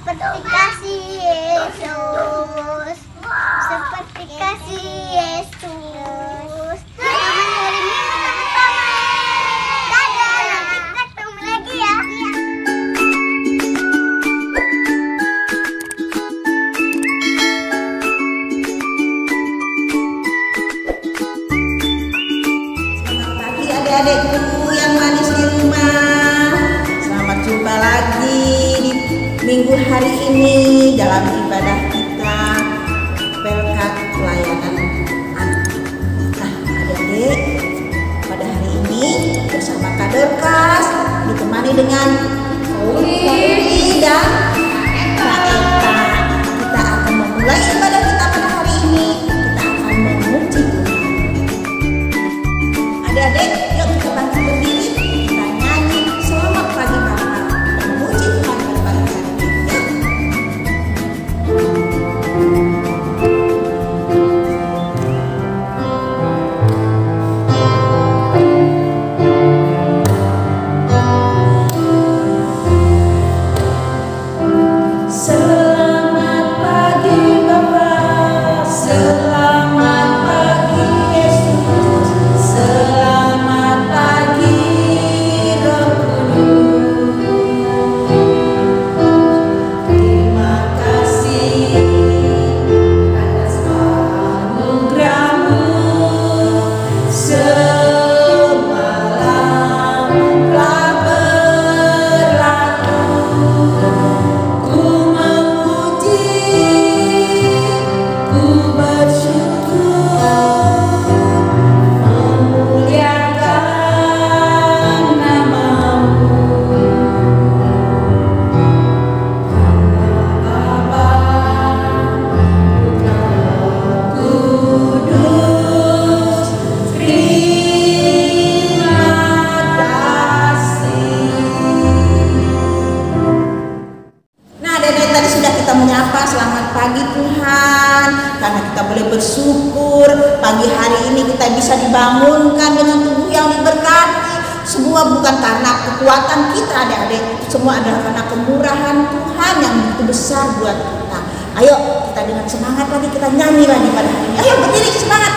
seperti kasih Yesus, seperti kasih Yesus. Selamat hari Minggu teman-teman. Dadah, nanti kita ketemu lagi ya. Selamat pagi adik-adikku yang manis di rumah. Selamat jumpa lagi di minggu hari ini dalam ibadah kita Pelkat Pelayanan Anak. Nah adik-adik, pada hari ini bersama Kak Dorcas ditemani dengan Uli dan Kak Eta. Kita akan memulai ibadah kita pada hari ini. Kita akan memuji Tuhan. Adik-adik, yuk kita bangkit berdiri, kita nyanyi selamat pagi Bapa, memuji Tuhan pada pagi hari ini. Selamat pagi Bapa, selamat pagi Yesus, selamat pagi Roh Kudus. Terima kasih atas anugerah-Mu. Semalam telah berlalu, ku memuji, ku bersyukur, memuliakan nama-Mu. Bapa, Putra, Roh Kudus, terima kasih. Nah, adik-adik, tadi sudah kita menyapa selamat pagi Tuhan, karena kita boleh bersyukur pagi hari ini kita bisa dibangunkan dengan tubuh yang diberkati. Semua bukan karena kekuatan kita adik-adik, semua adalah karena kemurahan Tuhan yang begitu besar buat kita. Ayo kita dengan semangat lagi, kita nyanyi lagi pada hari ini. Ayo berdiri, semangat.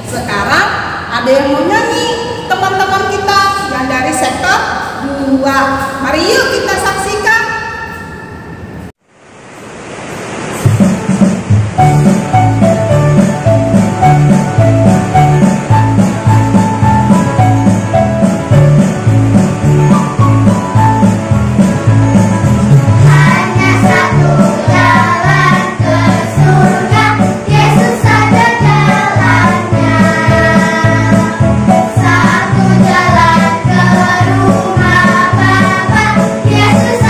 Sekarang ada yang mau nyanyi, teman-teman kita yang dari sektor 2. Mari yuk kita saksikan. Hanya satu jalan ke surga, Yesus ada jalannya. Satu jalan ke rumah Bapa, Yesus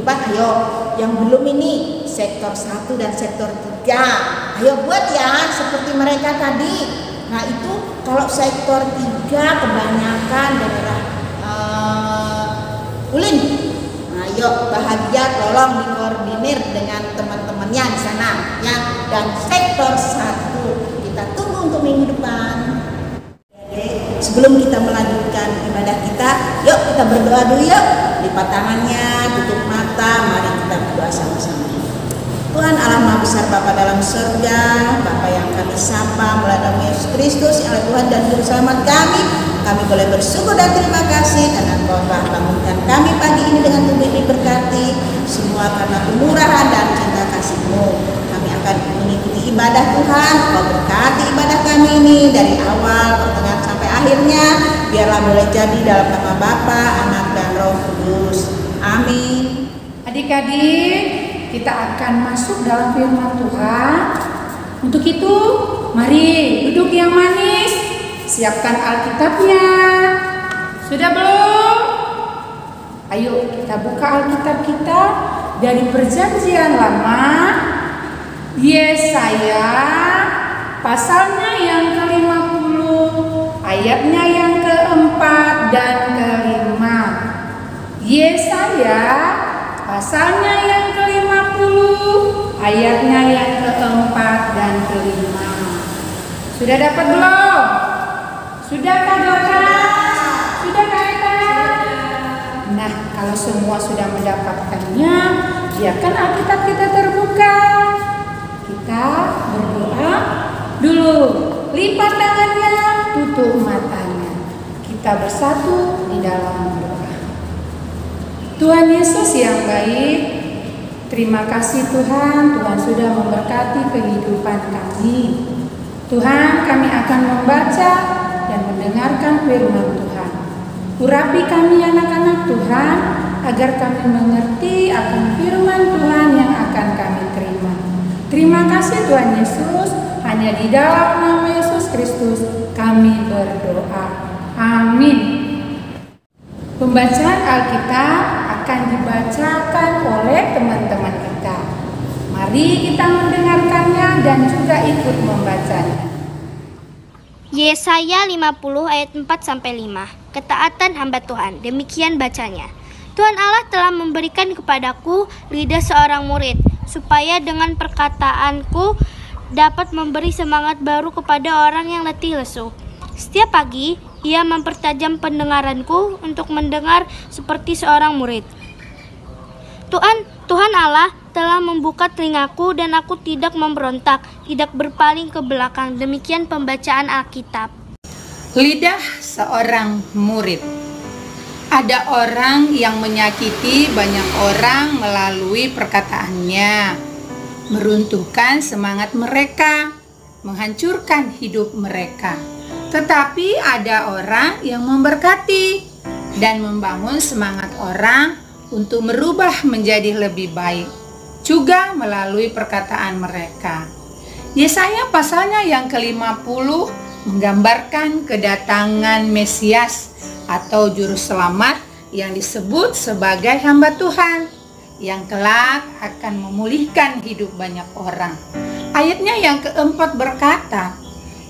depan. Ayo, yang belum ini sektor 1 dan sektor 3. Ayo buat ya seperti mereka tadi. Nah itu kalau sektor 3 kebanyakan daerah Ulin. Nah, yuk Bahagia tolong dikoordinir dengan teman-temannya di sana ya. Dan sektor 1 kita tunggu untuk minggu depan. Sebelum kita melanjutkan ibadah kita, yuk kita berdoa dulu yuk. Lipat tangannya, tutup mata, mari kita berdoa sama-sama. Tuhan Allah Maha Besar, Bapa dalam surga, Bapa yang kami sapa melalui Yesus Kristus yang adalah Tuhan dan Juru Selamat kami boleh bersyukur dan terima kasih karena Engkau telah bangunkan kami pagi ini dengan tubuh diberkati, semua karena kemurahan dan cinta kasih-Mu. Kami akan mengikuti ibadah Tuhan, Engkau berkati ibadah kami ini dari awal, pertengahan sampai akhirnya, biarlah boleh jadi dalam nama Bapa, Anak dan Roh Kudus. Amin. Adik-adik, kita akan masuk dalam firman Tuhan. Untuk itu, mari duduk yang manis. Siapkan Alkitabnya. Sudah belum? Ayo kita buka Alkitab kita dari Perjanjian Lama, Yesaya pasalnya yang ke-50, ayatnya yang ke-4 dan ke-5. Yesaya pasalnya yang ke-50, ayatnya yang ke-4 dan ke-5. Sudah dapat belum? Sudahkah Dorcas? Sudahkah Eta? Nah, kalau semua sudah mendapatkannya, biarkan Alkitab kita terbuka. Kita berdoa dulu. Lipat tangannya, tutup matanya. Kita bersatu di dalam doa. Tuhan Yesus yang baik, terima kasih Tuhan, Tuhan sudah memberkati kehidupan kami. Tuhan, kami akan membaca dan mendengarkan firman Tuhan. Urapi kami anak-anak Tuhan, agar kami mengerti akan firman Tuhan yang akan kami terima. Terima kasih Tuhan Yesus, hanya di dalam nama Yesus Kristus kami berdoa. Amin. Pembacaan Alkitab akan dibacakan oleh teman-teman kita. Mari kita mendengarkannya dan juga ikut membacanya. Yesaya 50 ayat 4-5. Ketaatan hamba Tuhan. Demikian bacanya. Tuhan Allah telah memberikan kepadaku lidah seorang murid, supaya dengan perkataanku dapat memberi semangat baru kepada orang yang letih lesu. Setiap pagi, ia mempertajam pendengaranku untuk mendengar seperti seorang murid. Tuhan Allah telah membuka telingaku dan aku tidak memberontak, tidak berpaling ke belakang. Demikian pembacaan Alkitab. Lidah seorang murid. Ada orang yang menyakiti banyak orang melalui perkataannya, meruntuhkan semangat mereka, menghancurkan hidup mereka. Tetapi ada orang yang memberkati dan membangun semangat orang untuk merubah menjadi lebih baik, juga melalui perkataan mereka. Yesaya pasalnya yang ke-50 menggambarkan kedatangan Mesias atau Juru Selamat yang disebut sebagai hamba Tuhan yang kelak akan memulihkan hidup banyak orang. Ayatnya yang ke-4 berkata,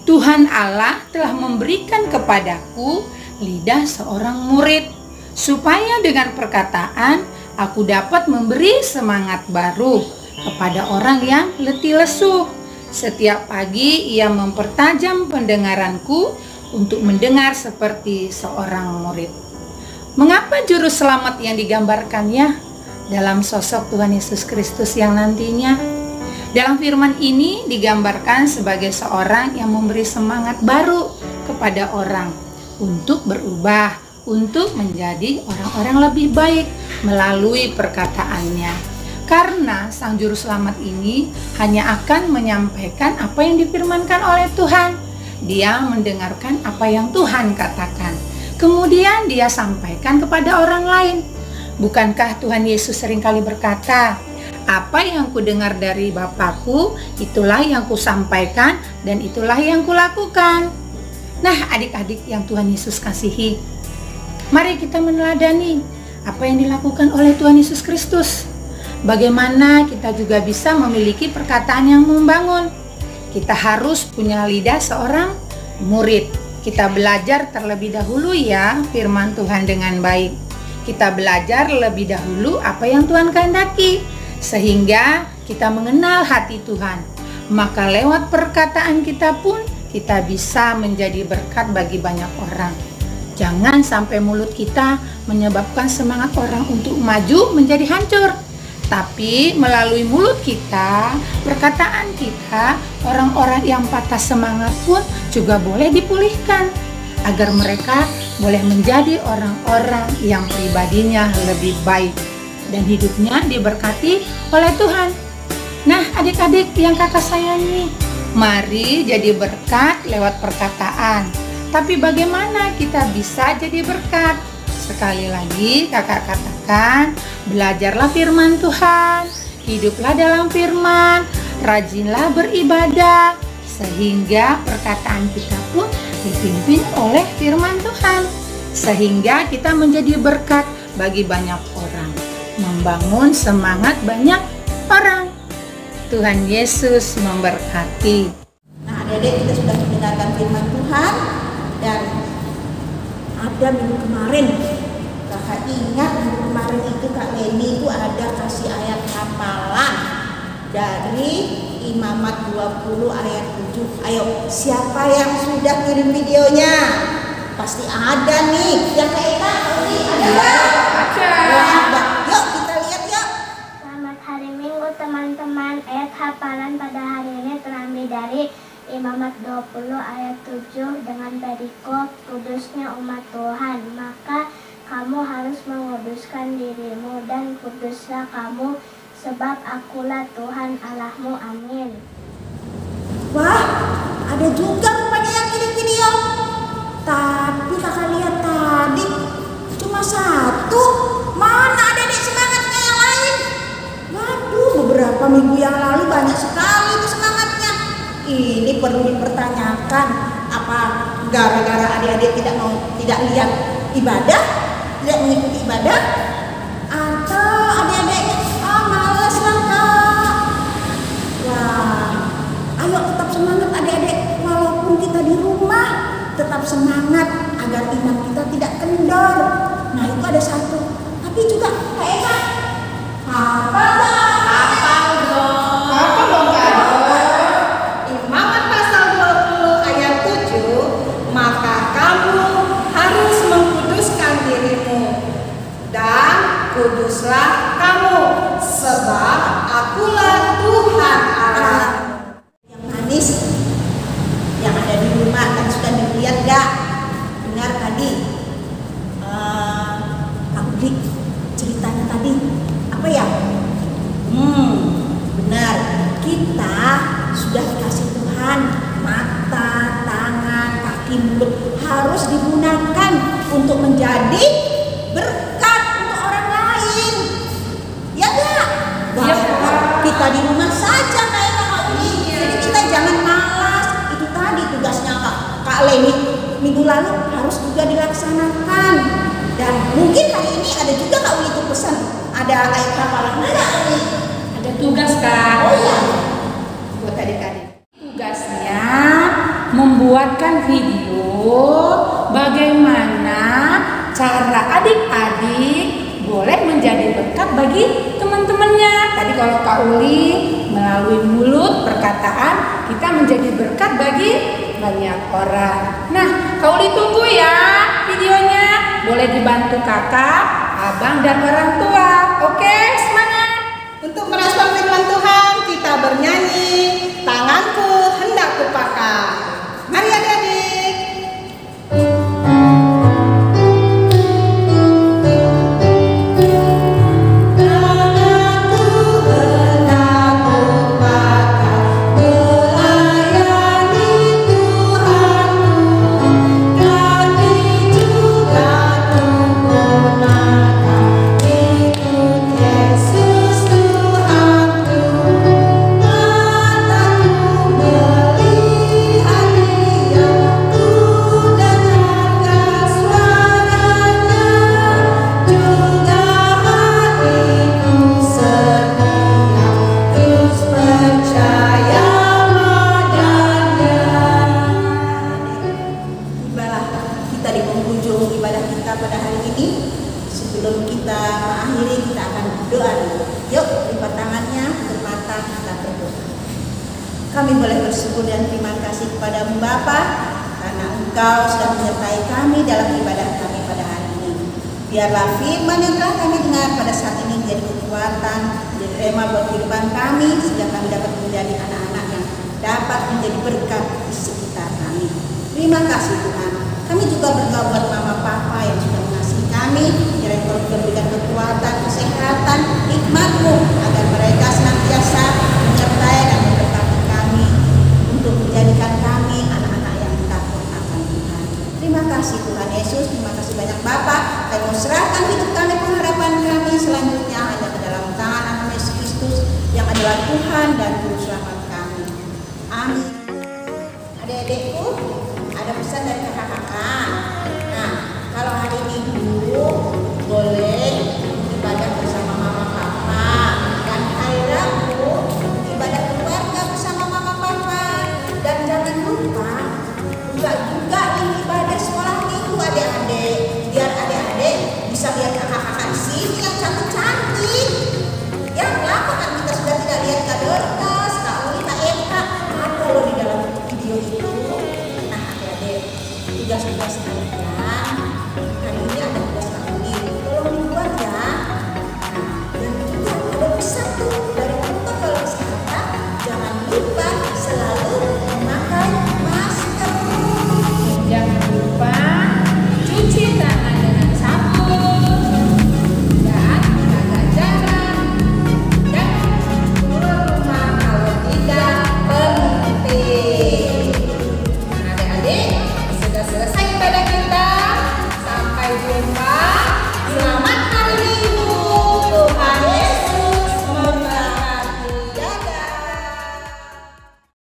Tuhan Allah telah memberikan kepadaku lidah seorang murid, supaya dengan perkataan aku dapat memberi semangat baru kepada orang yang letih lesu. Setiap pagi ia mempertajam pendengaranku untuk mendengar seperti seorang murid. Mengapa Juru Selamat yang digambarkannya dalam sosok Tuhan Yesus Kristus yang nantinya? Dalam firman ini digambarkan sebagai seorang yang memberi semangat baru kepada orang untuk berubah, untuk menjadi orang-orang lebih baik melalui perkataannya. Karena Sang Juru Selamat ini hanya akan menyampaikan apa yang difirmankan oleh Tuhan. Dia mendengarkan apa yang Tuhan katakan, kemudian dia sampaikan kepada orang lain. Bukankah Tuhan Yesus seringkali berkata, apa yang kudengar dari Bapakku, itulah yang kusampaikan dan itulah yang kulakukan. Nah, adik-adik yang Tuhan Yesus kasihi, mari kita meneladani apa yang dilakukan oleh Tuhan Yesus Kristus. Bagaimana kita juga bisa memiliki perkataan yang membangun. Kita harus punya lidah seorang murid. Kita belajar terlebih dahulu ya firman Tuhan dengan baik. Kita belajar lebih dahulu apa yang Tuhan kehendaki, sehingga kita mengenal hati Tuhan. Maka lewat perkataan kita pun kita bisa menjadi berkat bagi banyak orang. Jangan sampai mulut kita menyebabkan semangat orang untuk maju menjadi hancur. Tapi melalui mulut kita, perkataan kita, orang-orang yang patah semangat pun juga boleh dipulihkan, agar mereka boleh menjadi orang-orang yang pribadinya lebih baik dan hidupnya diberkati oleh Tuhan. Nah, adik-adik yang kakak sayangi, mari jadi berkat lewat perkataan. Tapi bagaimana kita bisa jadi berkat? Sekali lagi kakak katakan, belajarlah firman Tuhan, hiduplah dalam firman, rajinlah beribadah, sehingga perkataan kita pun dipimpin oleh firman Tuhan, sehingga kita menjadi berkat bagi banyak orang, membangun semangat banyak orang. Tuhan Yesus memberkati. Nah, adik-adik, kita sudah mendengarkan firman Tuhan, dan ada minggu kemarin, kakak ingat minggu kemarin itu Kak Leni itu ada kasih ayat hafalan dari Imamat 20 ayat 7. Ayo, siapa yang sudah kirim videonya? Pasti ada nih. Yang Kak Eka, ada? Ada. Yuk kita lihat yuk. Selamat hari Minggu teman-teman. Ayat hafalan pada hari ini terambil dari Imamat 20 ayat 7 dengan perikop kudusnya umat Tuhan. Maka kamu harus menguduskan dirimu dan kuduslah kamu, sebab akulah Tuhan Allahmu. Amin. Wah, ada juga rupanya yang kirim video. Tapi kakak lihat tadi cuma satu. Mana adik-adik semangatnya yang lain? Waduh, beberapa minggu yang lalu banyak sekali itu semangatnya. Ini perlu dipertanyakan, apa gara-gara adik-adik tidak lihat ibadah, tidak mengikuti ibadah, atau adik-adiknya malas lah Kak. Wah, ayo tetap semangat adik-adik, walaupun kita di rumah tetap semangat agar iman kita tidak kendor. Nah, itu ada satu. Tapi juga Kak Eka, apa dong Kak? Imamat pasal 20 ayat 7, maka kamu harus mengkuduskan dirimu dan kuduslah kamu, sebab akulah Tuhan Allah. Yang manis yang ada di rumah kan sudah dilihat gak? Dengar tadi Kak Udi ceritanya tadi apa ya? Benar, kita sudah dikasih Tuhan mata, tangan, kaki, mulut, harus digunakan untuk menjadi berkat untuk orang lain. Ya enggak? Kita di rumah saja kayak Kak Udi. Jadi kita jangan malas. Itu tadi tugasnya Kak Leni minggu lalu harus juga dilaksanakan. Dan mungkin hari ini ada juga Kak Uli itu pesan, ada ayat hafalan mana Uli? Ada tugas Kak. Oh iya. Buat adik-adik. Tugasnya membuatkan video bagaimana cara adik-adik boleh menjadi berkat bagi teman-temannya. Tadi kalau Kak Uli melalui mulut perkataan kita menjadi berkat bagi banyak orang. Nah, Kak Uli tunggu ya videonya. Boleh dibantu kakak, abang, dan orang tua. Oke, semangat. Untuk merespon firman Tuhan kita bernyanyi Tanganku Hendak Kupakai. Mari adik-adik. Yesus Tuhanku, mataku melihat. kami boleh bersyukur dan terima kasih kepadamu Bapa, karena Engkau sudah menyertai kami dalam ibadah kami pada hari ini. Biarlah firman yang telah kami dengar pada saat ini menjadi kekuatan, menjadi rema buat kehidupan kami, sehingga kami dapat menjadi anak-anak yang dapat menjadi berkat di sekitar kami. Terima kasih Tuhan. Kami juga berdoa buat mama papa yang sudah mengasihi kami, kiranya Engkau juga berikan kekuatan, kesehatan, hikmat-Mu, agar mereka senantiasa menyertai dan memberkati kami untuk menjadikan kami anak-anak yang takut akan Tuhan. Terima kasih Tuhan Yesus, terima kasih banyak Bapa. Kami mau serahkan hidup kami, pengharapan kami selanjutnya hanya ke dalam tangan Anak Yesus Kristus yang adalah Tuhan dan Juru Selamat kami. Amin. Adik-adikku, ada pesan dari kakak-kakak. Nah, kalau hari Minggu boleh ibadah bersama mama papa, dan hari Rabu ibadah keluarga bersama mama papa. Dan jangan lupa juga ini ibadah sekolah minggu adik-adik, biar adik-adik bisa lihat kakak-kakak di sini yang cantik-cantik. Yang lama kan kita sudah tidak lihat Kak Dorcas, Kak Uli, Kak Eka, ada loh di dalam video itu. Nah adik-adik, tugas-tugas